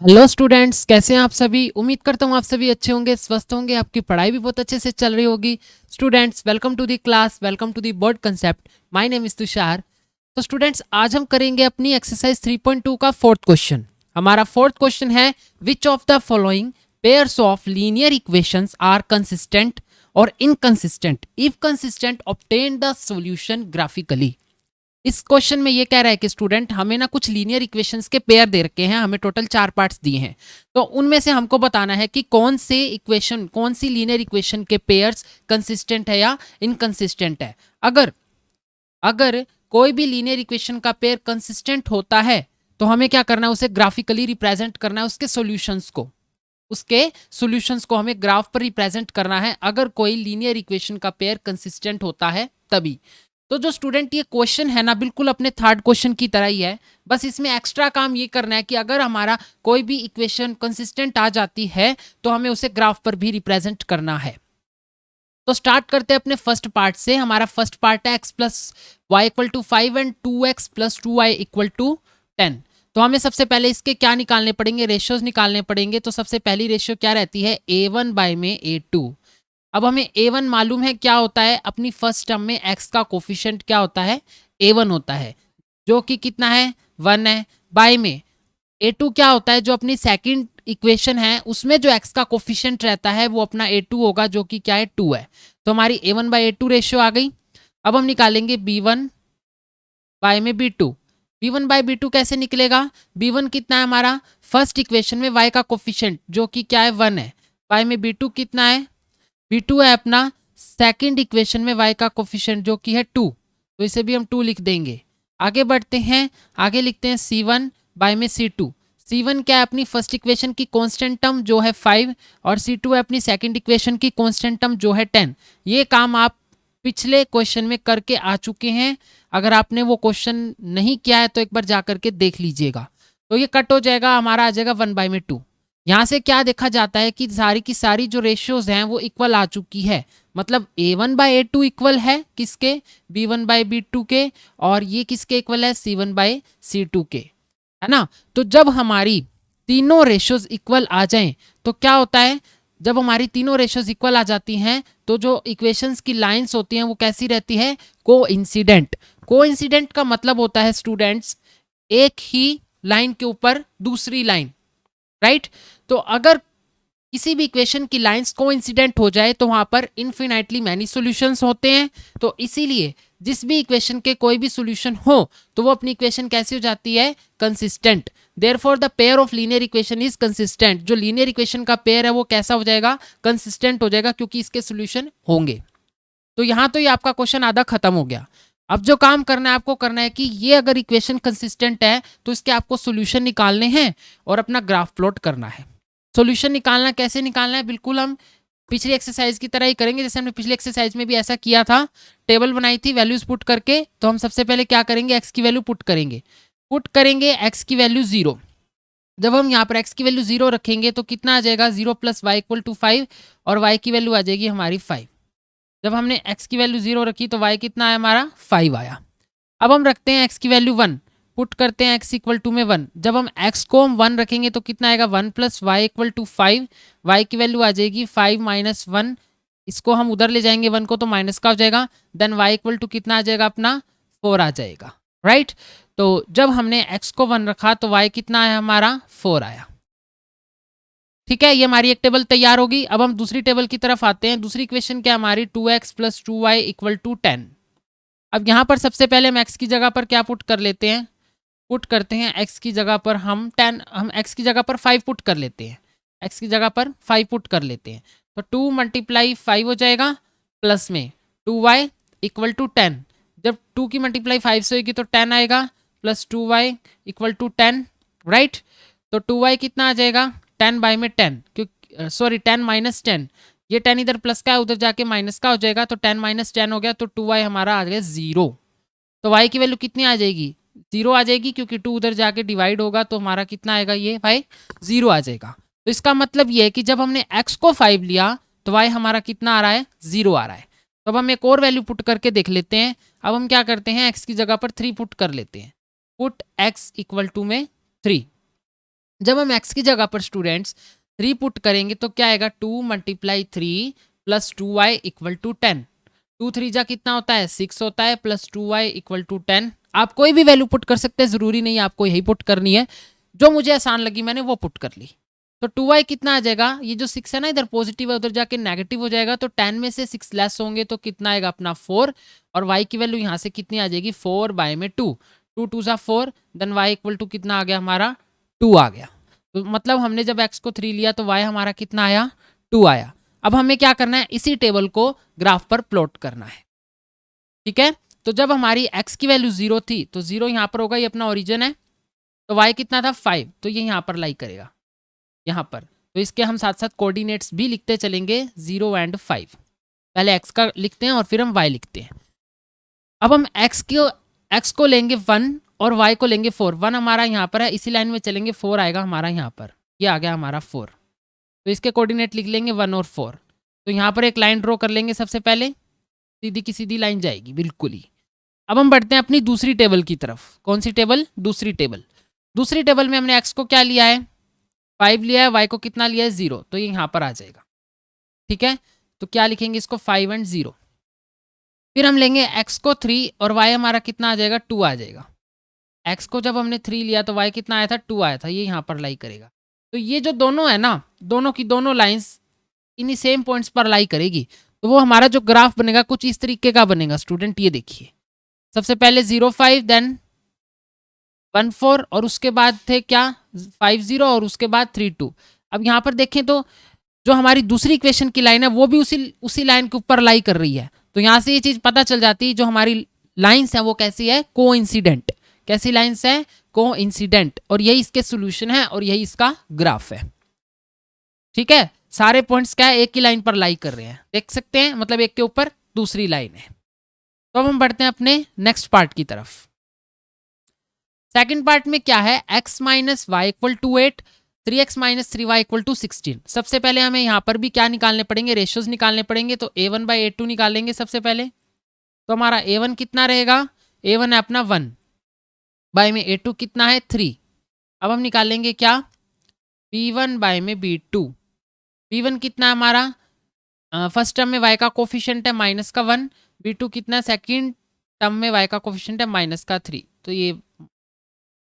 Hello students, कैसे हैं आप सभी। उम्मीद करता हूँ आप सभी अच्छे होंगे, स्वस्थ होंगे, आपकी पढ़ाई भी बहुत अच्छे से चल रही होगी। Students, welcome to the class, welcome to the board concept. My name is Tushar. तो स्टूडेंट्स, आज हम करेंगे अपनी एक्सरसाइज 3.2 का फोर्थ क्वेश्चन। हमारा फोर्थ क्वेश्चन है, which of the following pairs of linear equations are consistent और inconsistent, if consistent obtain the solution graphically. इस क्वेश्चन में ये कह रहा है कि स्टूडेंट, हमें ना कुछ लीनियर इक्वेशंस के पेयर दे रखे हैं, हमें टोटल 4 पार्ट्स दिए हैं। तो उनमें से हमको बताना है कि कौन से इक्वेशन, कौन सी लीनियर इक्वेशन के पेयर्स कंसिस्टेंट है या इनकंसिस्टेंट है। अगर अगर कोई भी लीनियर इक्वेशन का पेयर कंसिस्टेंट होता है तो हमें क्या करना है, उसे ग्राफिकली रिप्रेजेंट करना है, उसके सॉल्यूशंस को हमें ग्राफ पर रिप्रेजेंट करना है। अगर कोई लीनियर इक्वेशन का पेयर कंसिस्टेंट होता है तभी। तो जो स्टूडेंट, ये क्वेश्चन है ना, बिल्कुल अपने थर्ड क्वेश्चन की तरह ही है। बस इसमें एक्स्ट्रा काम ये करना है कि अगर हमारा कोई भी इक्वेशन कंसिस्टेंट आ जाती है तो हमें उसे ग्राफ पर भी रिप्रेजेंट करना है। तो स्टार्ट करते हैं अपने फर्स्ट पार्ट से। हमारा फर्स्ट पार्ट है x plus y equal to 5 and 2x plus 2y equal to 10। तो हमें सबसे पहले इसके क्या निकालने पड़ेंगे, रेशियोज निकालने पड़ेंगे। तो सबसे पहली रेशियो क्या रहती है, a1 बाय में a2। अब हमें a1 मालूम है क्या होता है, अपनी फर्स्ट टर्म में x का कोफिशिएंट क्या होता है, a1 होता है, जो कि कितना है, 1 है। बाय में a2 क्या होता है, जो अपनी सेकंड इक्वेशन है उसमें जो x का कोफिशिएंट रहता है वो अपना a2 होगा, जो कि क्या है, 2 है। तो हमारी a1 बाय a2 रेशियो आ गई। अब हम निकालेंगे b1 बाय में b2। b1 बाय b2 कैसे निकलेगा, b1 कितना है हमारा, फर्स्ट इक्वेशन में y का कोफिशिएंट जो कि क्या है, 1 है। बाय में b2 कितना है, b2 है अपना सेकंड इक्वेशन में y का कोफिशिएंट जो कि है 2। तो इसे भी हम 2 लिख देंगे। आगे बढ़ते हैं, आगे लिखते हैं c1 बाय में c2। c1 क्या है, अपनी फर्स्ट इक्वेशन की कांस्टेंट टर्म जो है 5, और c2 है अपनी सेकंड इक्वेशन की कांस्टेंट टर्म जो है 10। ये काम आप पिछले क्वेश्चन में करके आ चुके हैं। अगर आपने वो क्वेश्चन नहीं किया है तो एक बार जा करके देख लीजिएगा। तो ये कट हो जाएगा, हमारा आ जाएगा 1 बाय में 2। यहाँ से क्या देखा जाता है कि सारी की सारी जो रेशियोज हैं वो इक्वल आ चुकी है। मतलब a1 बाय a2 इक्वल है किसके, b1 बाय b2 के, और ये किसके इक्वल है, c1 बाय c2 के, है ना। तो जब हमारी तीनों रेशियोज इक्वल आ जाएं तो क्या होता है, जब हमारी तीनों रेशियोज इक्वल आ जाती हैं तो जो इक्वेशंस की लाइंस होती हैं वो कैसी रहती है, कोइंसिडेंट। कोइंसिडेंट का मतलब होता है स्टूडेंट्स, एक ही लाइन के ऊपर दूसरी लाइन, राइट। तो अगर किसी भी इक्वेशन की लाइंस कोइंसिडेंट हो जाए तो वहां पर इन्फिनाइटली मैनी सॉल्यूशंस होते हैं। तो इसीलिए जिस भी इक्वेशन के कोई भी सॉल्यूशन हो तो वो अपनी इक्वेशन कैसी हो जाती है, consistent. Therefore the pair of linear equation is consistent. जो लीनियर इक्वेशन का पेयर है वो कैसा हो जाएगा, कंसिस्टेंट हो जाएगा, क्योंकि इसके सॉल्यूशन होंगे। तो यहाँ तो ये आपका क्वेश्चन आधा खत्म हो गया। अब जो काम करना है आपको, करना है कि ये अगर इक्वेशन कंसिस्टेंट है तो इसके आपको सॉल्यूशन निकालने हैं और अपना ग्राफ प्लॉट करना है। सॉल्यूशन निकालना कैसे निकालना है, बिल्कुल हम पिछली एक्सरसाइज की तरह ही करेंगे। जैसे हमने पिछली एक्सरसाइज में भी ऐसा किया था, टेबल बनाई थी वैल्यूज पुट करके। तो हम सबसे पहले क्या करेंगे, एक्स की वैल्यू पुट करेंगे एक्स की वैल्यू 0। जब हम यहाँ पर एक्स की वैल्यू 0 रखेंगे तो कितना आ जाएगा, 0 प्लस वाई इक्वल टू 5, और वाई की वैल्यू आ जाएगी हमारी 5। जब हमने x की वैल्यू 0 रखी तो y कितना आया हमारा, 5 आया। अब हम रखते हैं x की वैल्यू 1, पुट करते हैं x इक्वल टू में 1। जब हम x को हम 1 रखेंगे तो कितना आएगा, 1 plus y equal to 5। y की वैल्यू आ जाएगी 5 माइनस 1, इसको हम उधर ले जाएंगे 1 को तो माइनस का हो जाएगा। देन y इक्वल टू कितना आ जाएगा अपना, 4 आ जाएगा, राइट। तो जब हमने x को 1 रखा तो y कितना आया हमारा, 4 आया। ठीक है, ये हमारी एक टेबल तैयार होगी। अब हम दूसरी टेबल की तरफ आते हैं। दूसरी इक्वेशन क्या हमारी, 2x plus 2y equal to 10। अब यहाँ पर सबसे पहले हम x की जगह पर क्या पुट कर लेते हैं, पुट करते हैं x की जगह पर हम x की जगह पर 5 पुट कर लेते हैं। x की जगह पर 5 पुट कर लेते हैं। तो 2 मल्टीप्लाई 5 हो जाएगा, प्लस में 2y इक्वल टू 10। जब 2 की मल्टीप्लाई 5 से होगी तो 10 आएगा, plus 2y equal to 10, right. तो 2y कितना आ जाएगा, 10 बाई में 10, क्योंकि सॉरी 10 माइनस 10, ये 10 इधर प्लस का है उधर जाके माइनस का हो जाएगा, तो 10 माइनस 10 हो गया, तो 2y हमारा आ गया 0। तो y की वैल्यू कितनी आ जाएगी, 0 आ जाएगी, क्योंकि 2 उधर जाके डिवाइड होगा तो हमारा कितना आएगा, ये y 0 आ जाएगा। तो इसका मतलब ये है कि जब हमने x को 5 लिया तो y हमारा कितना आ रहा है, 0 आ रहा है। तो अब हम एक और वैल्यू पुट करके देख लेते हैं। अब हम क्या करते हैं, x की जगह पर 3 पुट कर लेते हैं। पुट x इक्वल टू में 3। जब हम x की जगह पर स्टूडेंट्स 3 पुट करेंगे तो क्या आएगा 2 × 3 + 2y = 10। 2 3 जा कितना होता है 6 होता है, प्लस 2y = 10। आप कोई भी वैल्यू पुट कर सकते हैं, जरूरी नहीं आपको यही पुट करनी है। जो मुझे आसान लगी मैंने वो पुट कर ली। तो 2y कितना आ जाएगा, ये जो 6 है ना इधर पॉजिटिव है उधर जाके नेगेटिव हो जाएगा, तो 10 में से 6 लेस होंगे तो कितना आएगा अपना 4, और y की वैल्यू यहाँ से कितनी आ जाएगी 4/2। 2 2 जा 4, देन y = कितना आ गया हमारा 2 आ गया। तो मतलब हमने जब x को 3 लिया तो y हमारा कितना आया 2 आया। अब हमें क्या करना है, इसी टेबल को ग्राफ पर प्लॉट करना है। ठीक है, तो जब हमारी x की वैल्यू 0 थी तो 0 यहाँ पर होगा, ये अपना ओरिजिन है। तो y कितना था 5, तो ये यहाँ पर लाई करेगा यहाँ पर। तो इसके हम साथ साथ कोऑर्डिनेट्स भी लिखते चलेंगे 0 और 5। पहले x का लिखते हैं और फिर हम y लिखते हैं। अब हम x को लेंगे 1 और y को लेंगे 4। 1 हमारा यहाँ पर है, इसी लाइन में चलेंगे, 4 आएगा हमारा यहाँ पर, ये आ गया हमारा 4। तो इसके कोऑर्डिनेट लिख लेंगे 1 और 4। तो यहाँ पर एक लाइन ड्रॉ कर लेंगे, सबसे पहले सीधी की सीधी लाइन जाएगी बिल्कुल ही। अब हम बढ़ते हैं अपनी दूसरी टेबल की तरफ। कौन सी टेबल, दूसरी टेबल। दूसरी टेबल में हमने x को क्या लिया है 5 लिया है, y को कितना लिया है 0, तो ये यहाँ पर आ जाएगा। ठीक है, तो क्या लिखेंगे इसको 5 और 0। फिर हम लेंगे x को 3 और y हमारा कितना आ जाएगा 2 आ जाएगा। x को जब हमने 3 लिया तो y कितना आया था 2 आया था, ये यहाँ पर लाई करेगा। तो ये जो दोनों है ना, दोनों की दोनों लाइंस इन्हीं सेम पॉइंट्स पर लाई करेगी। तो वो हमारा जो ग्राफ बनेगा कुछ इस तरीके का बनेगा स्टूडेंट, ये देखिए। सबसे पहले 0 5, देन 1 4, और उसके बाद थे क्या 5 0, और उसके बाद 3 2। अब यहाँ पर देखें तो जो हमारी दूसरी इक्वेशन की लाइन है वो भी उसी लाइन के ऊपर लाई कर रही है। तो यहाँ से ये चीज पता चल जाती है जो हमारी लाइंस है वो कैसी है, कोइंसिडेंट। कैसी लाइंस है, कोइंसिडेंट। और यही इसके सॉल्यूशन है और यही इसका ग्राफ है। ठीक है, सारे पॉइंट्स क्या है एक ही लाइन पर लाई कर रहे हैं, देख सकते हैं, मतलब एक के ऊपर दूसरी लाइन है। तो अब हम बढ़ते हैं अपने नेक्स्ट पार्ट की तरफ। सेकंड पार्ट में क्या है, x - y = 8, 3x - 3y = 16। सबसे पहले हमें यहाँ पर भी क्या निकालने पड़ेंगे, रेशियोज निकालने पड़ेंगे। तो a1/a2 निकालेंगे सबसे पहले। तो हमारा a1 कितना रहेगा, a1 है अपना 1, बाय में a2 कितना है 3। अब हम निकालेंगे क्या b1 बाय में b2। b1 कितना है हमारा, फर्स्ट टर्म में y का कोफिशिएंट है -1, b2 कितना है सेकेंड टर्म में y का कोफिशिएंट है -3। तो ये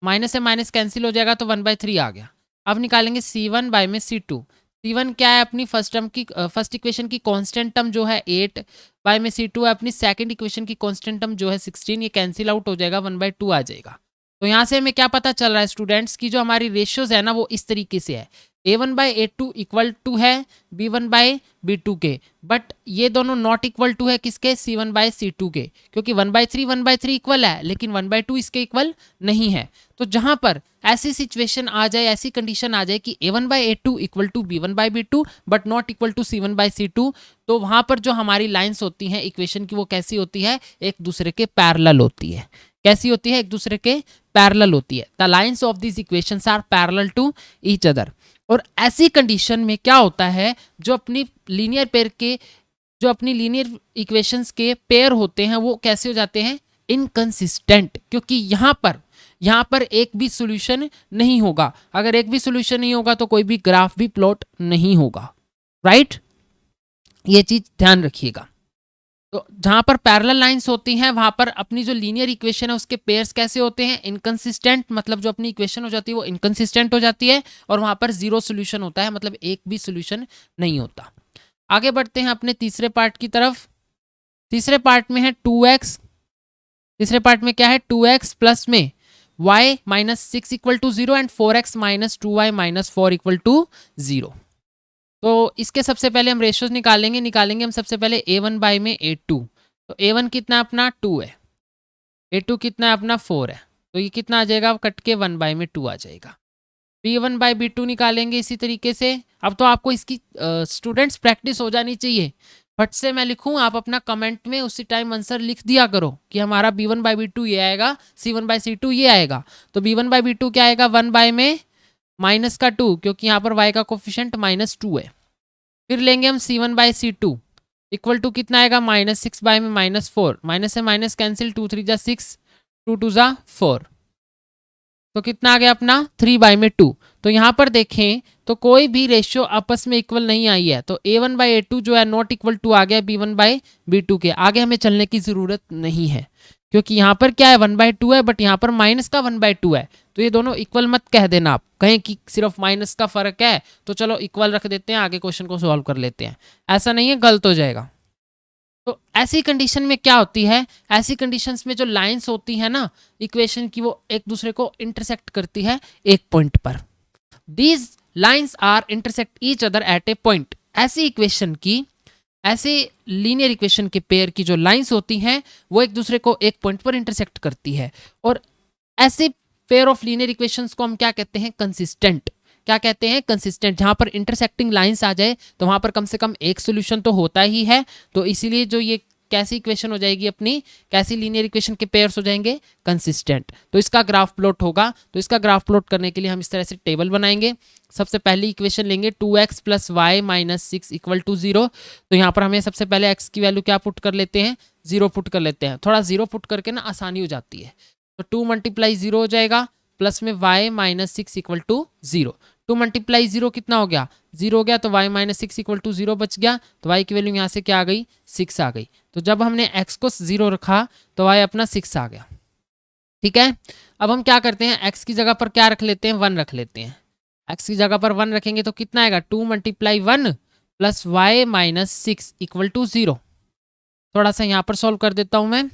माइनस से माइनस कैंसिल हो जाएगा तो 1/3 आ गया। अब निकालेंगे c1 बाय में c2। c1 क्या है अपनी फर्स्ट इक्वेशन की कांस्टेंट टर्म जो है 8, बाय में c2 है अपनी सेकंड इक्वेशन की कांस्टेंट टर्म जो है 16। ये कैंसिल आउट हो जाएगा, 1/2 आ जाएगा। तो यहाँ से हमें क्या पता चल रहा है स्टूडेंट्स की जो हमारी रेशियोज है ना वो इस तरीके से है, a1/a2 = है b1/b2 के, बट ये दोनों नॉट इक्वल टू है किसके, c1/c2 के, क्योंकि 1/3 इक्वल है लेकिन 1/2 इसके इक्वल नहीं है। तो जहां पर ऐसी सिचुएशन आ जाए, ऐसी कंडीशन आ जाए कि a1/a2 = b1/b2 but not equal to c1/c2, तो वहां पर जो हमारी लाइंस होती हैं इक्वेशन की वो कैसी होती है, एक दूसरे के पैरेलल होती है। कैसी होती है, एक दूसरे के पैरेलल होती है। The lines of this equations are parallel to each other. और ऐसी कंडीशन में क्या होता है, जो अपनी लीनियर इक्वेशंस के पेयर होते हैं वो कैसे हो जाते हैं, इनकंसिस्टेंट। क्योंकि यहाँ पर एक भी सॉल्यूशन नहीं होगा। अगर एक भी सॉल्यूशन नहीं होगा तो कोई भी ग्राफ भी प्लॉट नहीं होगा, राइट। ये चीज ध्यान रखिएगा। तो जहां पर पैरेलल लाइंस होती हैं वहां पर अपनी जो लीनियर इक्वेशन है उसके पेयर्स कैसे होते हैं, इनकंसिस्टेंट। मतलब जो अपनी इक्वेशन हो जाती है वो इनकंसिस्टेंट हो जाती है, और वहां पर 0 सॉल्यूशन होता है, मतलब एक भी सॉल्यूशन नहीं होता। आगे बढ़ते हैं अपने तीसरे पार्ट की तरफ। तीसरे पार्ट में है 2x। तीसरे पार्ट में क्या है, 2x प्लस में y - 6 = 0 एंड 4x - 2y - 4 = 0। तो इसके सबसे पहले हम रेशियोज निकालेंगे हम सबसे पहले a1 बाय में a2। तो a1 कितना अपना 2 है, a2 कितना अपना 4 है, तो ये कितना आ जाएगा, कट के 1 बाय में 2 आ जाएगा। b1 बाय b2 निकालेंगे इसी तरीके से। अब तो आपको इसकी स्टूडेंट्स प्रैक्टिस हो जानी चाहिए। फट से मैं लिखूं, आप अपना कमेंट में उसी टाइम आंसर लिख दिया करो कि हमारा b1 बाय b2 ये आएगा, c1 बाय c2 ये आएगा। तो b1 बाय b2 क्या आएगा, 1 बाय में -2, क्योंकि यहाँ पर y का कोफिशिएंट -2 है। फिर लेंगे हम c1 bye c2 equal to कितना आएगा, -6 बाय में -4, माइनस से माइनस कैंसिल, 2 3 जा 6, 2 2 जा 4। तो कितना आ गया अपना 3/2। तो यहाँ पर देखें तो कोई भी रेशियो आपस में इक्वल नहीं आई है, तो a1/a2 जो है नॉट इक्वल टू आ गया b1/b2 के। आगे हमें चलने की ज़रूरत नहीं है क्योंकि यहाँ पर क्या है 1/2 है, बट यहाँ पर माइनस का 1/2 है, तो ये दोनों इक्वल मत कह देना। आप कहें कि सिर्फ माइनस का फर्क है तो चलो इक्वल रख देते हैं, आगे क्वेश्चन को सॉल्व कर लेते हैं, ऐसा नहीं है, गलत हो जाएगा। तो ऐसी कंडीशन में क्या होती है, ऐसी कंडीशंस में जो लाइंस होती है ना इक्वेशन की, वो एक दूसरे को इंटरसेक्ट करती है एक पॉइंट पर। These lines are intersect each other at a point. ऐसी इक्वेशन की, ऐसे लीनियर इक्वेशन के पेयर की जो लाइंस होती हैं वो एक दूसरे को एक पॉइंट पर इंटरसेक्ट करती है, और ऐसे पेयर ऑफ लीनियर इक्वेशंस को हम क्या कहते हैं, कंसिस्टेंट। क्या कहते हैं, कंसिस्टेंट। जहां पर इंटरसेक्टिंग लाइंस आ जाए तो वहां पर कम से कम एक सोल्यूशन तो होता ही है। तो इसीलिए जो ये कैसी इक्वेशन हो जाएगी अपनी, कैसी लीनियर इक्वेशन के पेयर्स हो जाएंगे, कंसिस्टेंट। तो इसका ग्राफ प्लॉट होगा। तो इसका ग्राफ प्लॉट करने के लिए हम इस तरह से टेबल बनाएंगे। सबसे पहली इक्वेशन लेंगे 2x + y - 6 = 0। तो यहाँ पर हमें सबसे पहले x की वैल्यू क्या पुट कर लेते हैं, 0 पुट कर लेते हैं। थोड़ा 0 पुट करके ना आसानी हो जाती है। तो 2 × 0 हो जाएगा, प्लस में y - 6 = 0। 2 × 0 कितना हो गया, 0 हो गया, तो y - 6 = 0 बच गया। तो y की वैल्यू यहाँ से क्या आ गई, 6 आ गई। तो जब हमने x को 0 रखा तो y अपना 6 आ गया। ठीक है, अब हम क्या करते हैं, x की जगह पर क्या रख लेते हैं, 1 रख लेते हैं। x की जगह पर 1 रखेंगे तो कितना आएगा, 2 × 1 + y - 6 = 0। थोड़ा सा यहाँ पर सॉल्व कर देता हूँ मैं।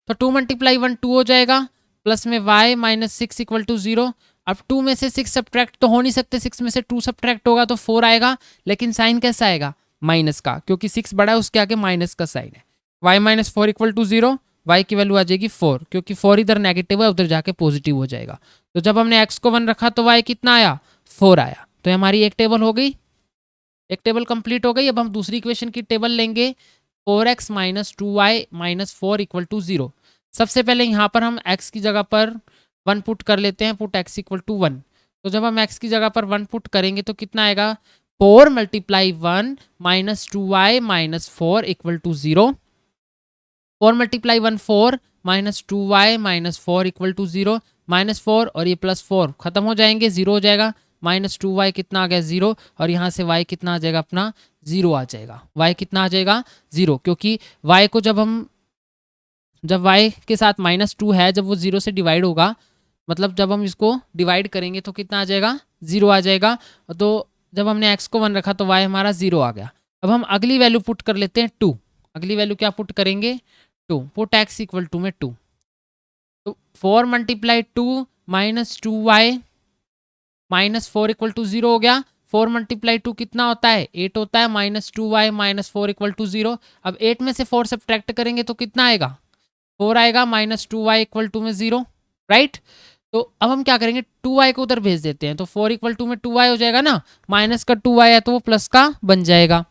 तो 2 × 1 2 हो जाएगा, प्लस में y - 6 = 0। अब 2 में से 6 सब्ट्रैक्ट तो हो नहीं सकते, 6 में से 2 सब्ट्रैक्ट होगा तो 4 आएगा, लेकिन साइन कैसा आएगा, माइनस का, क्योंकि 6 बड़ा है उसके आगे माइनस का साइन है। y - 4 = 0, y की वैल्यू आ जाएगी 4, क्योंकि 4 इधर नेगेटिव है, उधर जाके पॉजिटिव हो जाएगा। तो जब हमने x को 1 रखा तो y कितना आया, 4 आया। तो हमारी एक टेबल हो गई, एक टेबल कंप्लीट हो गई। अब हम दूसरी इक्वेशन की टेबल लेंगे, 4x - 2y - 4 = 0। सबसे पहले यहाँ पर हम x की जगह पर 1 पुट कर लेते हैं, पुट x = 1। तो जब हम x की जगह पर 1 पुट करेंगे तो कितना आएगा, 4 × 1 - 2y - 4 = 0। 4 × 1 4 - 2y - 4 = 0। -4 और ये +4 खत्म हो जाएंगे, 0 हो जाएगा। -2y कितना आ गया, 0। और यहाँ से y कितना आ जाएगा अपना, 0 आ जाएगा। y कितना आ जाएगा, 0, क्योंकि y को जब y के साथ -2 है, जब वो 0 से डिवाइड होगा, मतलब जब हम इसको डिवाइड करेंगे तो कितना आ जाएगा, 0 आ जाएगा। तो जब हमने x को 1 रखा तो y हमारा 0 आ गया। अब हम अगली वैल्यू पुट कर लेते हैं 2। अगली वैल्यू क्या पुट करेंगे, 2। पुट x = में 2। तो 4 × 2 - 2y - 4 = 0 हो गया। 4 × 2 कितना होता है, 8 होता है, -2y - 4 = 0। अब 8 में से 4 सब्ट्रैक्ट करेंगे तो कितना आएगा, 4 आएगा, -2y = में 0, राइट। तो अब हम क्या करेंगे, 2y को उधर भेज देते हैं, तो 4 = में 2y हो जाएगा ना, माइनस का 2y है तो वो प्लस का बन जाएगा।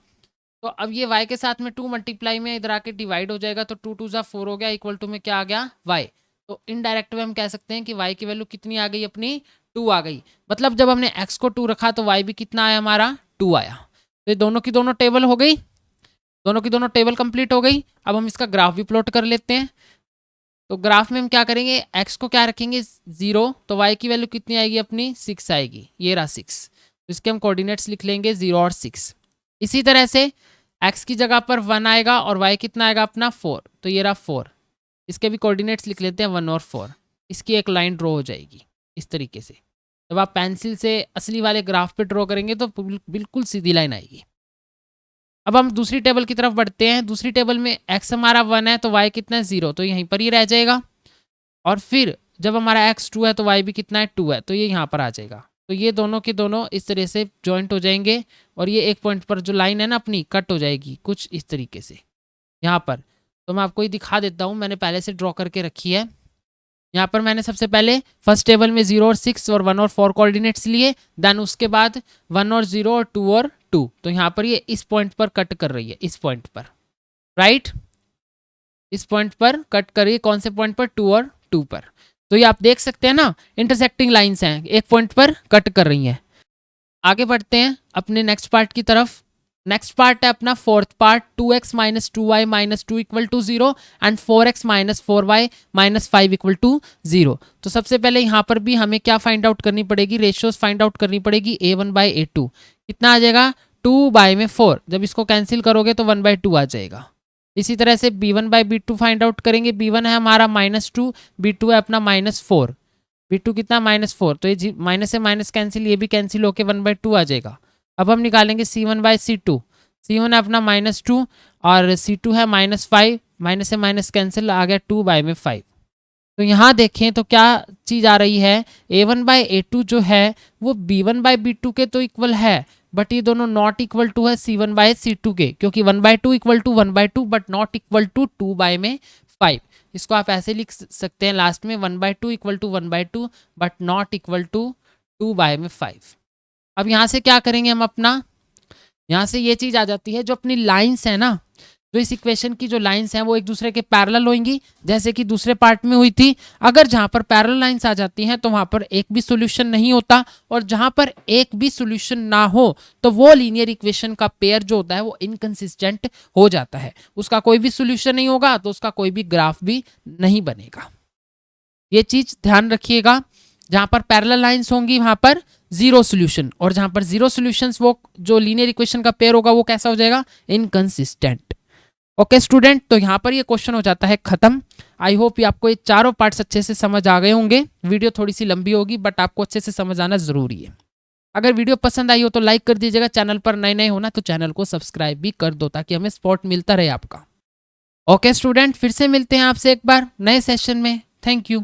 तो अब ये y के साथ में 2 मल्टीप्लाई में इधर आके डिवाइड हो जाएगा, तो 2 2 4 हो गया, इक्वल टू में क्या आ गया, y। तो इनडायरेक्ट में हम कह सकते हैं कि y की वैल्यू कितनी आ गई अपनी, 2 आ गई। मतलब जब हमने x को 2 रखा तो y भी कितना आया हमारा, 2 आया। तो ये दोनों की दोनों टेबल हो गई, दोनों की दोनों टेबल कंप्लीट हो गई। अब हम इसका ग्राफ भी प्लॉट कर लेते हैं। तो ग्राफ में हम क्या करेंगे, x को क्या रखेंगे, 0, तो y की वैल्यू कितनी आएगी अपनी, 6 आएगी, ये रहा 6। तो इसके हम कोऑर्डिनेट्स लिख लेंगे 0 और 6। इसी तरह से x की जगह पर 1 आएगा और y कितना आएगा अपना, 4। तो ये रहा 4। इसके भी कोऑर्डिनेट्स लिख लेते हैं 1 और 4। इसकी एक लाइन ड्रॉ हो जाएगी इस तरीके से। जब आप पेंसिल से असली वाले ग्राफ पे ड्रॉ करेंगे तो बिल्कुल सीधी लाइन आएगी। अब हम दूसरी टेबल की तरफ बढ़ते हैं। दूसरी टेबल में x हमारा 1 है तो y कितना है, 0, तो यहीं पर ही रह जाएगा। और फिर जब हमारा x 2 है तो y भी कितना है, 2 है, तो ये यहाँ पर आ जाएगा। तो ये दोनों के दोनों इस तरह से जॉइंट हो जाएंगे और ये एक पॉइंट पर जो लाइन है ना अपनी, कट हो जाएगी कुछ इस तरीके से यहाँ पर। तो मैं आपको ये दिखा देता हूँ, मैंने पहले से ड्रॉ करके रखी है। यहाँ पर मैंने सबसे पहले फर्स्ट टेबल में 0 और 6 और 1 और 4 कोऑर्डिनेट्स लिए, देन उसके बाद 1 और 0 और 2 और 2। तो यहाँ पर ये इस पॉइंट पर कट कर रही है, इस पॉइंट पर, राइट, इस पॉइंट पर कट कर रही है। कौन से पॉइंट पर, 2 और 2 पर। तो ये आप देख सकते हैं ना, इंटरसेक्टिंग लाइंस हैं, एक पॉइंट पर कट कर रही हैं। आगे बढ़ते हैं अपने नेक्स्ट पार्ट की तरफ। नेक्स्ट पार्ट है अपना fourth part, 2x minus 2y minus 2 equal to 0 and 4x minus 4y minus 5 equal to 0। तो सबसे पहले यहाँ पर भी हमें क्या फाइंड आउट करनी पड़ेगी, रेशियोज फाइंड आउट करनी पड़ेगी। a1 बाई a2 कितना आ जाएगा, 2 बाई में 4, जब इसको कैंसिल करोगे तो 1 बाई 2 आ जाएगा। इसी तरह से b1 by b2 find out करेंगे। b1 है हमारा -2, b2 है अपना -4, b2 कितना -4, तो ये माइनस से माइनस कैंसिल, ये भी कैंसिल होके 1 बाई 2 आ जाएगा। अब हम निकालेंगे c1 बाई c2, c1 है अपना -2 और c2 है -5, माइनस से माइनस कैंसिल आ गया 2 बाई में 5। तो यहाँ देखें तो क्या चीज़ आ रही है, a1 बाई a2 जो है वो b1 बाई b2 के तो इक्वल है, बट ये दोनों नॉट इक्वल टू है c1 बाई c2 के, क्योंकि 1 by 2 equal to 1 by 2 but not equal to 2 by में 5। इसको आप ऐसे लिख सकते हैं लास्ट में, 1 by 2 equal to 1 by 2 but not equal to 2 by में 5। अब यहाँ से क्या करेंगे हम अपना, यहाँ से ये चीज़ आ जाती है, जो अपनी लाइंस है ना, जो इस इक्वेशन की जो लाइंस हैं वो एक दूसरे के पैरेलल होंगी, जैसे कि दूसरे पार्ट में हुई थी। अगर जहाँ पर पैरेलल लाइंस आ जाती हैं तो वहाँ पर एक भी सॉल्यूशन नहीं होता, और जहाँ पर एक भी सॉल्यूशन ना हो तो वो लीनियर इक्वेशन का पेयर जो होता है वो इनकंसिस्टेंट हो जाता है, उसका कोई भी सॉल्यूशन नहीं होगा, तो उसका कोई भी ग्राफ भी नहीं बनेगा। ये चीज़ ध्यान रखिएगा, जहाँ पर पैरेलल लाइंस होंगी वहाँ पर जीरो सॉल्यूशन, और जहाँ पर जीरो सॉल्यूशंस वो जो लीनियर इक्वेशन का पेयर होगा वो कैसा हो जाएगा, इनकंसिस्टेंट। ओके स्टूडेंट, तो यहाँ पर ये क्वेश्चन हो जाता है खत्म। आई होप ये आपको ये चारों पार्ट्स अच्छे से समझ आ गए होंगे। वीडियो थोड़ी सी लंबी होगी बट आपको अच्छे से समझ आना जरूरी है। अगर वीडियो पसंद आई हो तो लाइक कर दीजिएगा, चैनल पर नए नए होना तो चैनल को सब्सक्राइब भी कर दो ताकि हमें सपोर्ट मिलता रहे आपका। ओके स्टूडेंट, फिर से मिलते हैं आपसे एक बार नए सेशन में। Thank you.